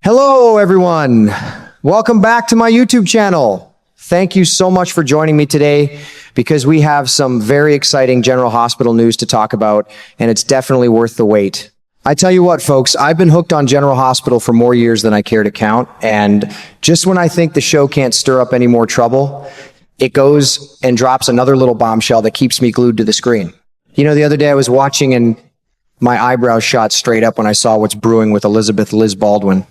Hello, everyone. Welcome back to my YouTube channel. Thank you so much for joining me today because we have some very exciting General Hospital news to talk about, and it's definitely worth the wait. I tell you what, folks, I've been hooked on General Hospital for more years than I care to count, and just when I think the show can't stir up any more trouble, it goes and drops another little bombshell that keeps me glued to the screen. You know, the other day I was watching and my eyebrows shot straight up when I saw what's brewing with Elizabeth Liz Baldwin.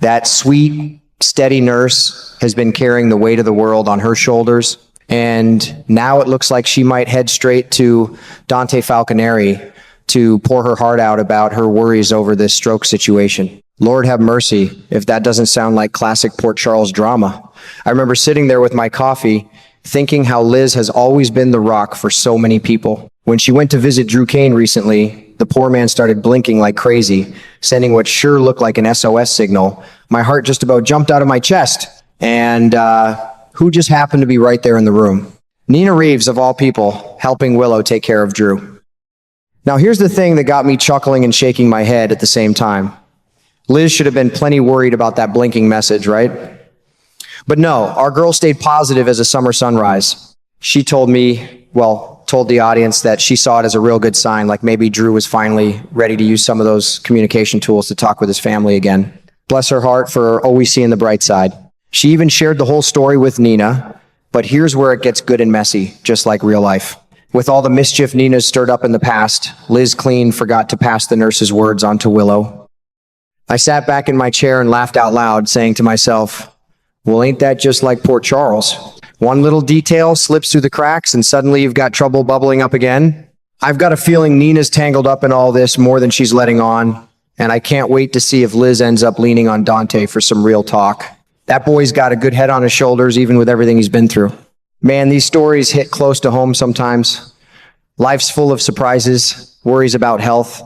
That sweet, steady nurse has been carrying the weight of the world on her shoulders, and now it looks like she might head straight to Dante Falconeri to pour her heart out about her worries over this stroke situation. Lord have mercy if that doesn't sound like classic Port Charles drama. I remember sitting there with my coffee, thinking how Liz has always been the rock for so many people. When she went to visit Drew Kane recently, the poor man started blinking like crazy, sending what sure looked like an SOS signal. My heart just about jumped out of my chest. And who just happened to be right there in the room? Nina Reeves, of all people, helping Willow take care of Drew. Now, here's the thing that got me chuckling and shaking my head at the same time. Liz should have been plenty worried about that blinking message, right? But no, our girl stayed positive as a summer sunrise. She told the audience that she saw it as a real good sign, like maybe Drew was finally ready to use some of those communication tools to talk with his family again. Bless her heart for always seeing the bright side. She even shared the whole story with Nina, but here's where it gets good and messy, just like real life. With all the mischief Nina's stirred up in the past, Liz Clean forgot to pass the nurse's words on to Willow. I sat back in my chair and laughed out loud, saying to myself, well, ain't that just like Port Charles? One little detail slips through the cracks and suddenly you've got trouble bubbling up again. I've got a feeling Nina's tangled up in all this more than she's letting on, and I can't wait to see if Liz ends up leaning on Dante for some real talk. That boy's got a good head on his shoulders, even with everything he's been through. Man, these stories hit close to home sometimes. Life's full of surprises, worries about health,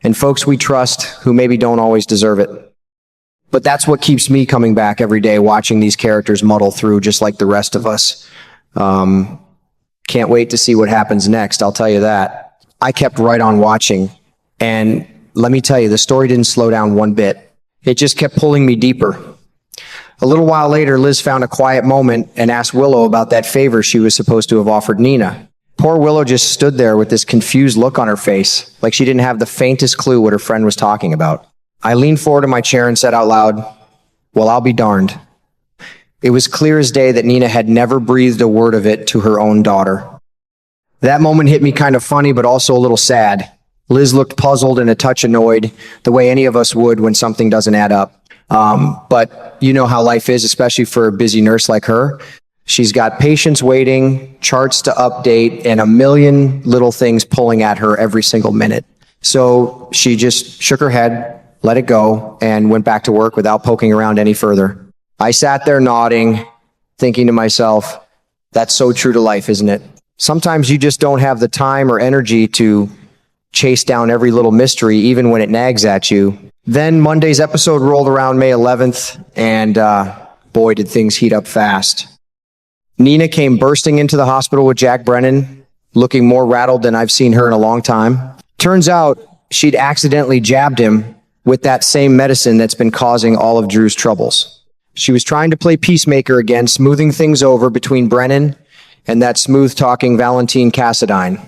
and folks we trust who maybe don't always deserve it. But that's what keeps me coming back every day, watching these characters muddle through just like the rest of us. Can't wait to see what happens next, I'll tell you that. I kept right on watching, and let me tell you, the story didn't slow down one bit. It just kept pulling me deeper. A little while later, Liz found a quiet moment and asked Willow about that favor she was supposed to have offered Nina. Poor Willow just stood there with this confused look on her face, like she didn't have the faintest clue what her friend was talking about. I leaned forward in my chair and said out loud, well, I'll be darned. It was clear as day that Nina had never breathed a word of it to her own daughter. That moment hit me kind of funny, but also a little sad. Liz looked puzzled and a touch annoyed, the way any of us would when something doesn't add up. But you know how life is, especially for a busy nurse like her. She's got patients waiting, charts to update, and a million little things pulling at her every single minute. So she just shook her head, let it go, and went back to work without poking around any further. I sat there nodding, thinking to myself, that's so true to life, isn't it? Sometimes you just don't have the time or energy to chase down every little mystery, even when it nags at you. Then Monday's episode rolled around May 11th, and boy, did things heat up fast. Nina came bursting into the hospital with Jack Brennan, looking more rattled than I've seen her in a long time. Turns out she'd accidentally jabbed him with that same medicine that's been causing all of Drew's troubles. She was trying to play peacemaker again, smoothing things over between Brennan and that smooth-talking Valentine Cassadine.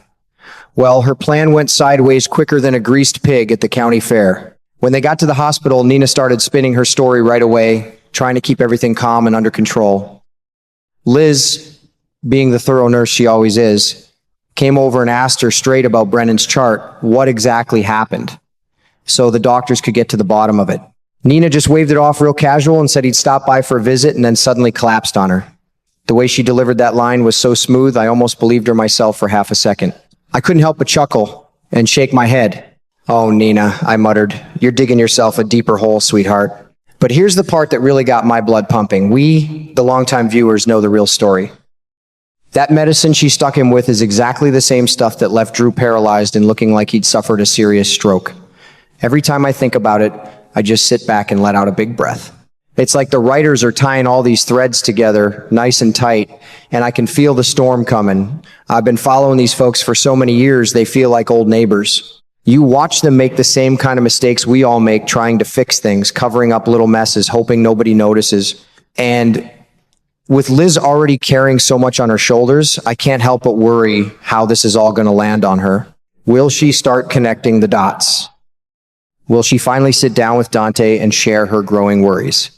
Well, her plan went sideways quicker than a greased pig at the county fair. When they got to the hospital, Nina started spinning her story right away, trying to keep everything calm and under control. Liz, being the thorough nurse she always is, came over and asked her straight about Brennan's chart what exactly happened, so the doctors could get to the bottom of it. Nina just waved it off real casual and said he'd stop by for a visit and then suddenly collapsed on her. The way she delivered that line was so smooth, I almost believed her myself for half a second. I couldn't help but chuckle and shake my head. Oh, Nina, I muttered, you're digging yourself a deeper hole, sweetheart. But here's the part that really got my blood pumping. We, the longtime viewers, know the real story. That medicine she stuck him with is exactly the same stuff that left Drew paralyzed and looking like he'd suffered a serious stroke. Every time I think about it, I just sit back and let out a big breath. It's like the writers are tying all these threads together nice and tight, and I can feel the storm coming. I've been following these folks for so many years, they feel like old neighbors. You watch them make the same kind of mistakes we all make, trying to fix things, covering up little messes, hoping nobody notices. And with Liz already carrying so much on her shoulders, I can't help but worry how this is all going to land on her. Will she start connecting the dots? Will she finally sit down with Dante and share her growing worries?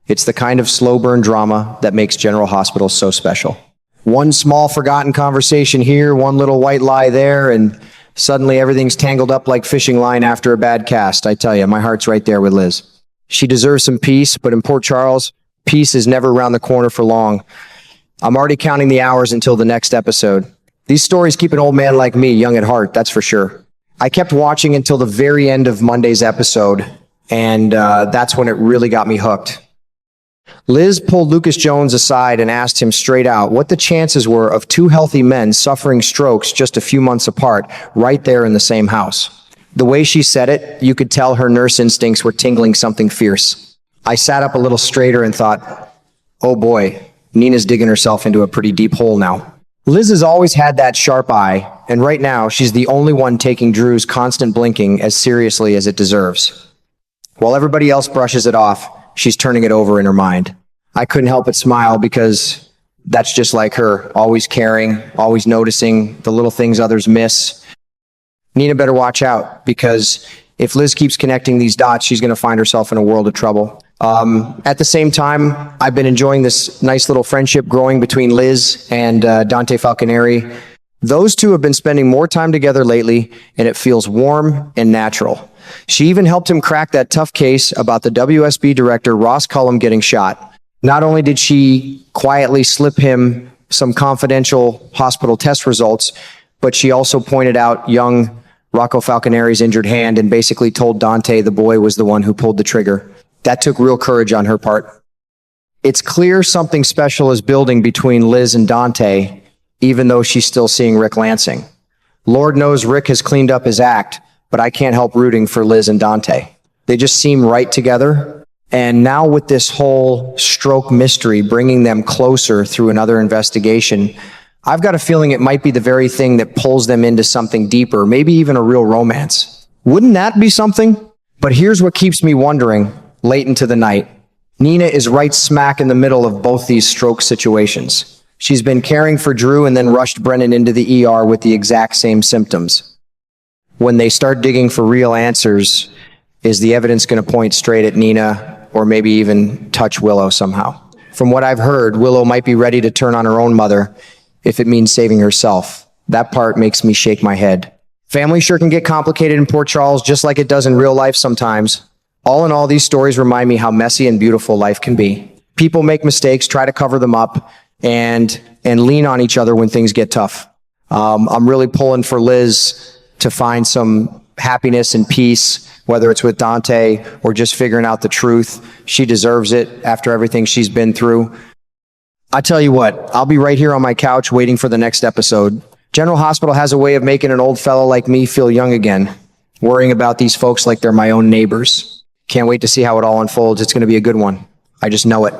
It's the kind of slow burn drama that makes General Hospital so special. One small forgotten conversation here, one little white lie there, and suddenly everything's tangled up like fishing line after a bad cast. I tell you, my heart's right there with Liz. She deserves some peace, but in Port Charles, peace is never around the corner for long. I'm already counting the hours until the next episode. These stories keep an old man like me young at heart, that's for sure. I kept watching until the very end of Monday's episode, and that's when it really got me hooked. Liz pulled Lucas Jones aside and asked him straight out what the chances were of two healthy men suffering strokes just a few months apart, right there in the same house. The way she said it, you could tell her nurse instincts were tingling something fierce. I sat up a little straighter and thought, oh boy, Nina's digging herself into a pretty deep hole now. Liz has always had that sharp eye, and right now she's the only one taking Drew's constant blinking as seriously as it deserves. While everybody else brushes it off, she's turning it over in her mind. I couldn't help but smile because that's just like her, always caring, always noticing the little things others miss. Nina better watch out, because if Liz keeps connecting these dots, she's going to find herself in a world of trouble. At the same time, I've been enjoying this nice little friendship growing between Liz and Dante Falconeri. Those two have been spending more time together lately, and it feels warm and natural. She even helped him crack that tough case about the WSB director, Ross Cullum, getting shot. Not only did she quietly slip him some confidential hospital test results, but she also pointed out young Rocco Falconeri's injured hand and basically told Dante the boy was the one who pulled the trigger. That took real courage on her part. It's clear something special is building between Liz and Dante, even though she's still seeing Rick Lansing. Lord knows Rick has cleaned up his act, but I can't help rooting for Liz and Dante. They just seem right together. And now with this whole stroke mystery bringing them closer through another investigation, I've got a feeling it might be the very thing that pulls them into something deeper, maybe even a real romance. Wouldn't that be something? But here's what keeps me wondering late into the night. Nina is right smack in the middle of both these stroke situations. She's been caring for Drew and then rushed Brennan into the ER with the exact same symptoms. When they start digging for real answers, is the evidence going to point straight at Nina or maybe even touch Willow somehow? From what I've heard, Willow might be ready to turn on her own mother if it means saving herself. That part makes me shake my head. Family sure can get complicated in Port Charles, just like it does in real life sometimes. All in all, these stories remind me how messy and beautiful life can be. People make mistakes, try to cover them up, and lean on each other when things get tough. I'm really pulling for Liz to find some happiness and peace, whether it's with Dante or just figuring out the truth. She deserves it after everything she's been through. I tell you what, I'll be right here on my couch waiting for the next episode. General Hospital has a way of making an old fellow like me feel young again, worrying about these folks like they're my own neighbors. Can't wait to see how it all unfolds. It's going to be a good one. I just know it.